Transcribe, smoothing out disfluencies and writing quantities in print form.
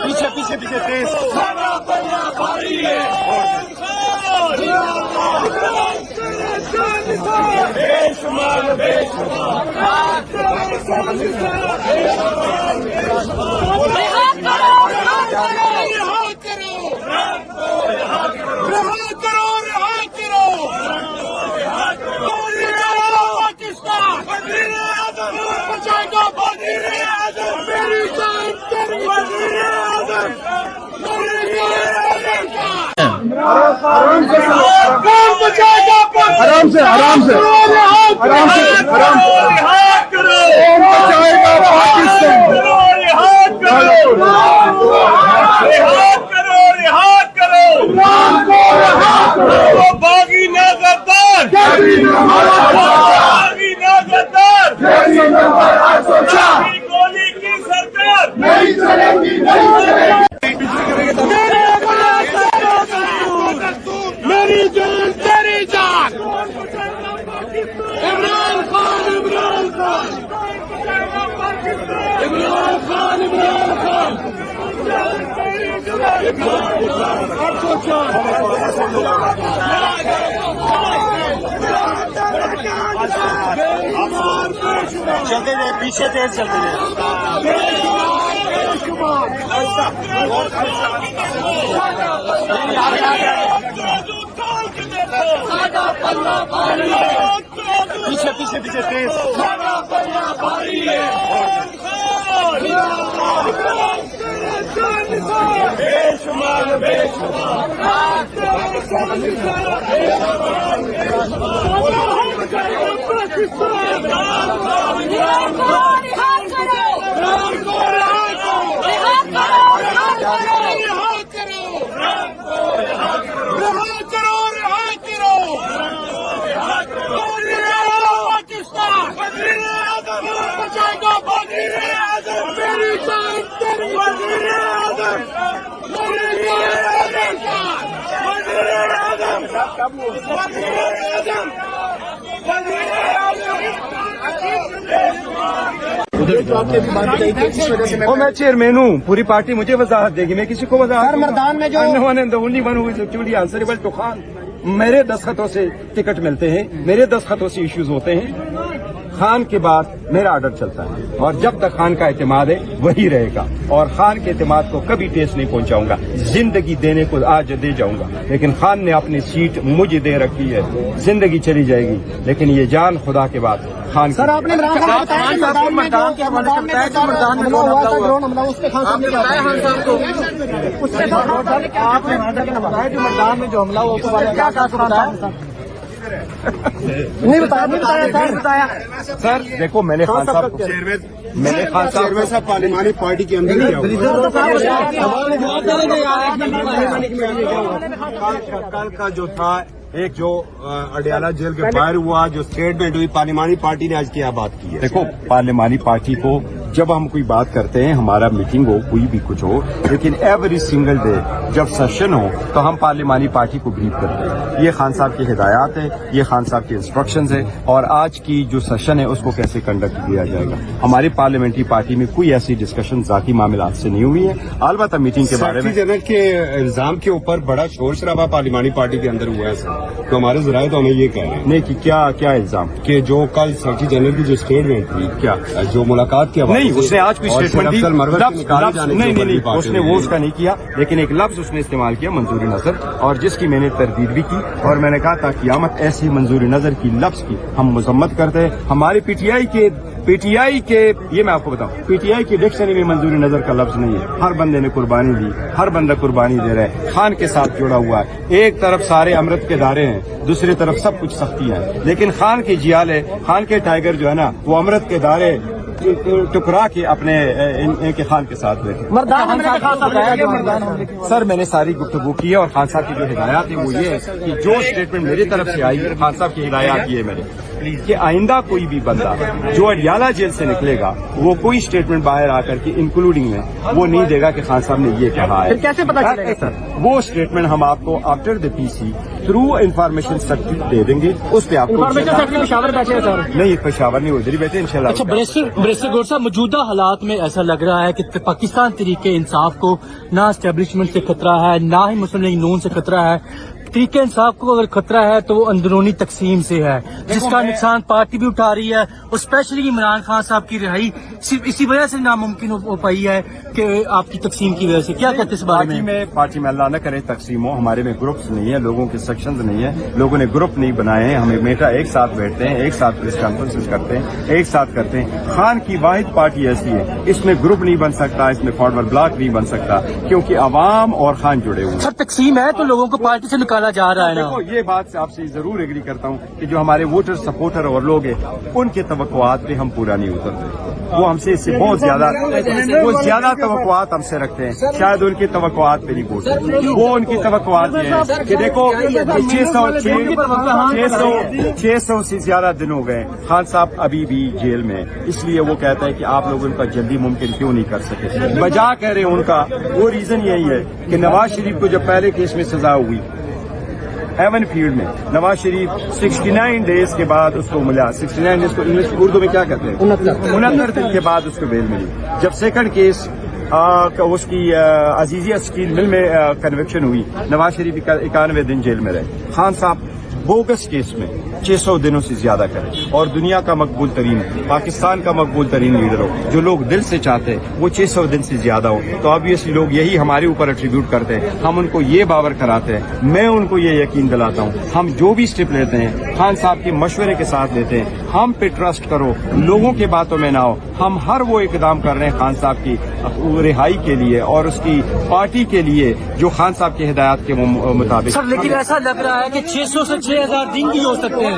پیچھے پیچھے پیچھے تیز آرام سے آرام سے آرام سے آرام باغی نازدار گولی کی سرکار نہیں چلے گی میری جان تیری جان عمران خان عمران خان عمران خان عمران خان چلتے گئے پیچھے تیز چلتے گئے پیچھے پیچھے پیچھے تیز میں چیئرمین ہوں، پوری پارٹی مجھے وضاحت دے گی، میں کسی کو وضاحت مردان میں جو میرے دستخطوں سے ٹکٹ ملتے ہیں، میرے دستخطوں سے ایشوز ہوتے ہیں، خان کے بعد میرا آرڈر چلتا ہے اور جب تک خان کا اعتماد ہے وہی رہے گا اور خان کے اعتماد کو کبھی ٹیس نہیں پہنچاؤں گا، زندگی دینے کو آج دے جاؤں گا، لیکن خان نے اپنی سیٹ مجھے دے رکھی ہے، زندگی چلی جائے گی لیکن یہ جان خدا کے بعد خان سر آپ نے ڈرون میں جو حملہ ہوا نہیں بتایا سر دیکھو میں نے خان صاحب پارلیمانی پارٹی کے اندر کل کا جو تھا ایک جو اڈیالہ جیل کے باہر ہوا جو اسٹیٹمنٹ ہوئی پارلیمانی پارٹی نے آج کیا بات کی ہے؟ دیکھو پارلیمانی پارٹی کو جب ہم کوئی بات کرتے ہیں، ہمارا میٹنگ ہو کوئی بھی کچھ ہو، لیکن ایوری سنگل ڈے جب سیشن ہو تو ہم پارلیمانی پارٹی کو بریف کرتے ہیں، یہ خان صاحب کی ہدایات ہے، یہ خان صاحب کی انسٹرکشنز ہے اور آج کی جو سیشن ہے اس کو کیسے کنڈکٹ کیا جائے گا۔ ہماری پارلیمنٹری پارٹی میں کوئی ایسی ڈسکشن ذاتی معاملات سے نہیں ہوئی ہے، البتہ میٹنگ کے بارے میں جنرل کے الزام کے اوپر بڑا شور شرابہ پارلیمانی پارٹی کے اندر ہوا ہے سر، تو ہمارے ذرائع تو ہمیں یہ کہہ رہے ہیں نہیں کہ کیا الزام کہ جو کل سیکرٹری جنرل کی جو اسٹیٹمنٹ تھی کیا جو ملاقات کے حوالے نہیں، اس نے آج کوئی اسٹیٹمنٹ دی، نہیں اس نے وہ اس کا نہیں کیا، لیکن ایک لفظ اس نے استعمال کیا منظور نظر، اور جس کی میں نے تردید بھی کی اور میں نے کہا تا قیامت ایسی منظور نظر کی لفظ کی ہم مذمت کرتے ہیں۔ ہمارے پی ٹی آئی کے یہ میں آپ کو بتاؤں پی ٹی آئی کی ڈکشنری میں منظور نظر کا لفظ نہیں ہے، ہر بندے نے قربانی دی، ہر بندہ قربانی دے رہا ہے، خان کے ساتھ جڑا ہوا ہے، ایک طرف سارے امرت کے دارے ہیں، دوسری طرف سب کچھ سختی ہے، لیکن خان کی جیال ہے، خان کے ٹائیگر جو ہے نا وہ امرت کے دارے ٹکرا کے اپنے ان کے خان کے ساتھ بیٹھے۔ سر میں نے ساری گفتگو کی ہے اور خان صاحب کی جو ہدایات ہیں وہ یہ ہے کہ جو اسٹیٹمنٹ میری طرف سے آئی خان صاحب کی ہدایات یہ ہے میرے کہ آئندہ کوئی بھی بندہ جو اڈیالہ جیل سے نکلے گا وہ کوئی اسٹیٹمنٹ باہر آ کر کے انکلوڈنگ میں وہ نہیں دے گا کہ خان صاحب نے یہ کہا ہے. پھر کیسے پتا چلے گا سر؟ وہ اسٹیٹمنٹ ہم آپ کو after the P C through information certificate دے دیں گے. اس پہ آپ کو انفارمیشن سیکٹری پشاور بیٹھے ہیں سر. نہیں پشاور نہیں ادھر ہی بیٹھے انشاءاللہ. اچھا بریسٹر گور صاحب، موجودہ حالات میں ایسا لگ رہا ہے کہ پاکستان تحریک انصاف کو نہ اسٹیبلشمنٹ سے خطرہ ہے، نہ ہی مسلم لیگ نون سے خطرہ ہے. تحریک انصاف کو اگر خطرہ ہے تو وہ اندرونی تقسیم سے ہے، جس کا نقصان پارٹی بھی اٹھا رہی ہے، اور اسپیشلی عمران خان صاحب کی رہائی صرف اسی وجہ سے ناممکن ہو پائی ہے کہ آپ کی تقسیم کی وجہ سے. کیا کہتے ہیں اس بارے میں؟ پارٹی میں اللہ نہ کرے تقسیم ہو. ہمارے میں گروپس نہیں ہے، لوگوں کے سیکشنز نہیں ہیں، لوگوں نے گروپ نہیں بنائے ہیں. ہم ہمیشہ ایک ساتھ بیٹھتے ہیں، ایک ساتھ پریس کانفرنس کرتے ہیں، ایک ساتھ کرتے ہیں. خان کی واحد پارٹی ایسی ہے، اس میں گروپ نہیں بن سکتا، اس میں فارورڈ بلاک نہیں بن سکتا، کیونکہ عوام اور خان جڑے ہوئے ہیں. سر تقسیم ہے تو لوگوں کو پارٹی سے نکالا جا رہا ہے نا. دیکھو یہ بات سے آپ سے ضرور ایگری کرتا ہوں کہ جو ہمارے ووٹر سپورٹر اور لوگ ہیں ان کے توقعات پہ ہم پورا نہیں اترتے. وہ ہم سے اس سے بہت زیادہ توقعات ہم سے رکھتے ہیں. شاید ان کی توقعات پہ نہیں پہنچتے. وہ ان کی توقعات یہ ہیں کہ دیکھو 600 سے زیادہ دن ہو گئے خان صاحب ابھی بھی جیل میں. اس لیے وہ کہتا ہے کہ آپ لوگ ان کا جلدی ممکن کیوں نہیں کر سکے. وجہ کہہ رہے ہیں ان کا وہ ریزن یہی ہے کہ نواز شریف کو جب پہلے کیس میں سزا ہوئی ایون فیلڈ میں، نواز شریف 69 ڈیز کے بعد اس کو ملا. 69 ڈیز کو انگلش اردو میں کیا کہتے ہیں؟ 69 دن کے بعد اس کو بیل ملی. جب سیکنڈ کیس اس کی عزیزیہ اسٹیل مل میں کنوکشن ہوئی، نواز شریف 91 دن جیل میں رہے. خان صاحب بوگس کیس میں 600 دنوں سے زیادہ کرے اور دنیا کا مقبول ترین، پاکستان کا مقبول ترین لیڈر ہو، جو لوگ دل سے چاہتے ہیں وہ 600 دن سے زیادہ ہو. تو آبویسلی لوگ یہی ہمارے اوپر ایٹریبیوٹ کرتے ہیں. ہم ان کو یہ باور کراتے ہیں، میں ان کو یہ یقین دلاتا ہوں ہم جو بھی اسٹیپ لیتے ہیں خان صاحب کے مشورے کے ساتھ لیتے ہیں. ہم پہ ٹرسٹ کرو، لوگوں کے باتوں میں نہ ہو. ہم ہر وہ اقدام کر رہے ہیں خان صاحب کی رہائی کے لیے اور اس کی پارٹی کے لیے جو خان صاحب کی ہدایات کے مطابق. سر لیکن ایسا لگ رہا ہے کہ 600 سے 6000 دن بھی ہو سکتے ہیں.